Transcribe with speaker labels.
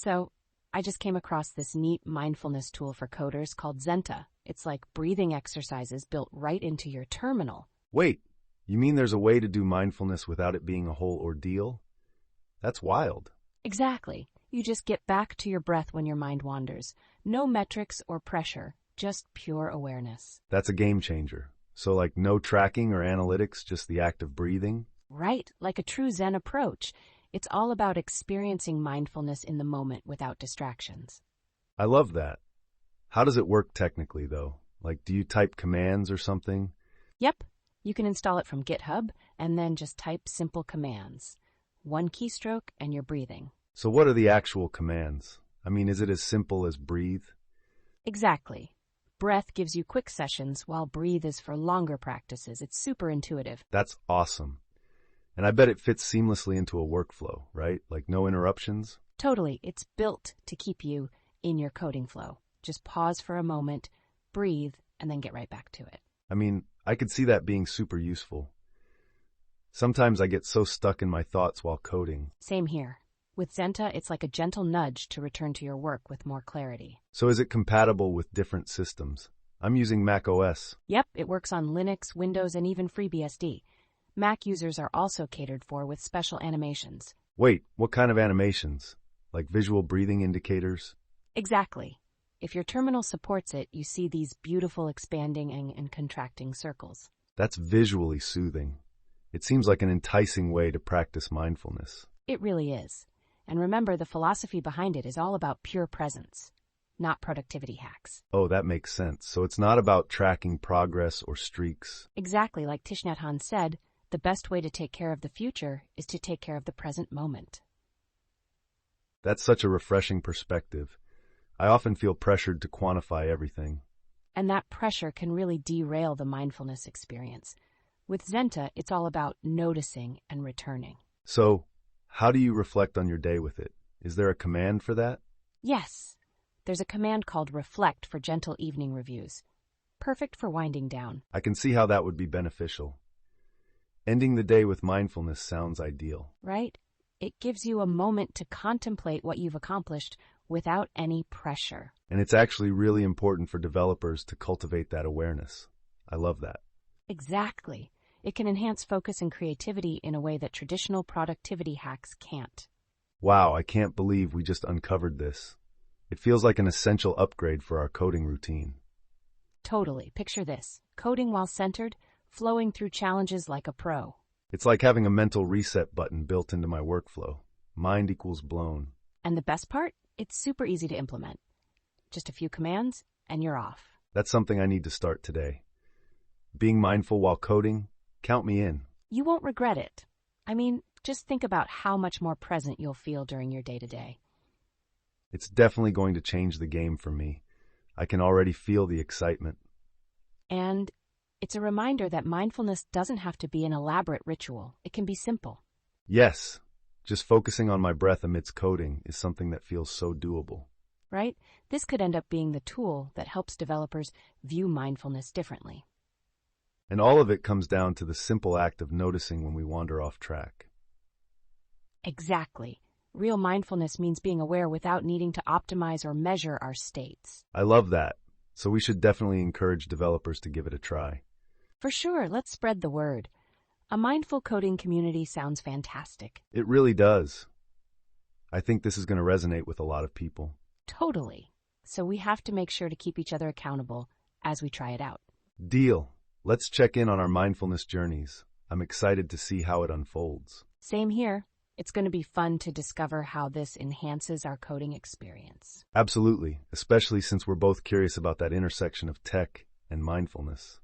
Speaker 1: So, I just came across this neat mindfulness tool for coders called Zenta. It's like breathing exercises built right into your terminal.
Speaker 2: Wait, you mean there's a way to do mindfulness without it being a whole ordeal? That's wild.
Speaker 1: Exactly. You just get back to your breath when your mind wanders. No metrics or pressure, just pure awareness.
Speaker 2: That's a game changer. So like no tracking or analytics, just the act of breathing?
Speaker 1: Right, like a true Zen approach. It's all about experiencing mindfulness in the moment without distractions.
Speaker 2: I love that. How does it work technically, though? Like, do you type commands or something?
Speaker 1: Yep, you can install it from GitHub and then just type simple commands. One keystroke and you're breathing.
Speaker 2: So what are the actual commands? I mean, is it as simple as breathe?
Speaker 1: Exactly. Breath gives you quick sessions, while breathe is for longer practices. It's super intuitive.
Speaker 2: That's awesome. And I bet it fits seamlessly into a workflow, right? Like no interruptions?
Speaker 1: Totally. It's built to keep you in your coding flow. Just pause for a moment, breathe, and then get right back to it.
Speaker 2: I mean, I could see that being super useful. Sometimes I get so stuck in my thoughts while coding.
Speaker 1: Same here. With Zenta, it's like a gentle nudge to return to your work with more clarity.
Speaker 2: So is it compatible with different systems? I'm using Mac OS.
Speaker 1: Yep, it works on Linux, Windows, and even FreeBSD. Mac users are also catered for with special animations.
Speaker 2: Wait, what kind of animations? Like visual breathing indicators?
Speaker 1: Exactly. If your terminal supports it, you see these beautiful expanding and contracting circles.
Speaker 2: That's visually soothing. It seems like an enticing way to practice mindfulness.
Speaker 1: It really is. And remember, the philosophy behind it is all about pure presence, not productivity hacks.
Speaker 2: Oh, that makes sense. So it's not about tracking progress or streaks.
Speaker 1: Exactly like Thich Nhat Hanh said, the best way to take care of the future is to take care of the present moment.
Speaker 2: That's such a refreshing perspective. I often feel pressured to quantify everything.
Speaker 1: And that pressure can really derail the mindfulness experience. With Zenta, it's all about noticing and returning.
Speaker 2: So, how do you reflect on your day with it? Is there a command for that?
Speaker 1: Yes, there's a command called reflect for gentle evening reviews. Perfect for winding down.
Speaker 2: I can see how that would be beneficial. Ending the day with mindfulness sounds ideal.
Speaker 1: Right? It gives you a moment to contemplate what you've accomplished without any pressure.
Speaker 2: And it's actually really important for developers to cultivate that awareness. I love that.
Speaker 1: Exactly. It can enhance focus and creativity in a way that traditional productivity hacks can't.
Speaker 2: Wow, I can't believe we just uncovered this. It feels like an essential upgrade for our coding routine.
Speaker 1: Totally. Picture this. Coding while centered, flowing through challenges like a pro.
Speaker 2: It's like having a mental reset button built into my workflow. Mind equals blown.
Speaker 1: And the best part? It's super easy to implement. Just a few commands, and you're off.
Speaker 2: That's something I need to start today. Being mindful while coding, count me in.
Speaker 1: You won't regret it. I mean, just think about how much more present you'll feel during your day-to-day.
Speaker 2: It's definitely going to change the game for me. I can already feel the excitement.
Speaker 1: And it's a reminder that mindfulness doesn't have to be an elaborate ritual. It can be simple.
Speaker 2: Yes, just focusing on my breath amidst coding is something that feels so doable.
Speaker 1: Right? This could end up being the tool that helps developers view mindfulness differently.
Speaker 2: And all of it comes down to the simple act of noticing when we wander off track.
Speaker 1: Exactly. Real mindfulness means being aware without needing to optimize or measure our states.
Speaker 2: I love that. So we should definitely encourage developers to give it a try.
Speaker 1: For sure, let's spread the word. A mindful coding community sounds fantastic.
Speaker 2: It really does. I think this is going to resonate with a lot of people.
Speaker 1: Totally. So we have to make sure to keep each other accountable as we try it out.
Speaker 2: Deal. Let's check in on our mindfulness journeys. I'm excited to see how it unfolds.
Speaker 1: Same here. It's going to be fun to discover how this enhances our coding experience.
Speaker 2: Absolutely, especially since we're both curious about that intersection of tech and mindfulness.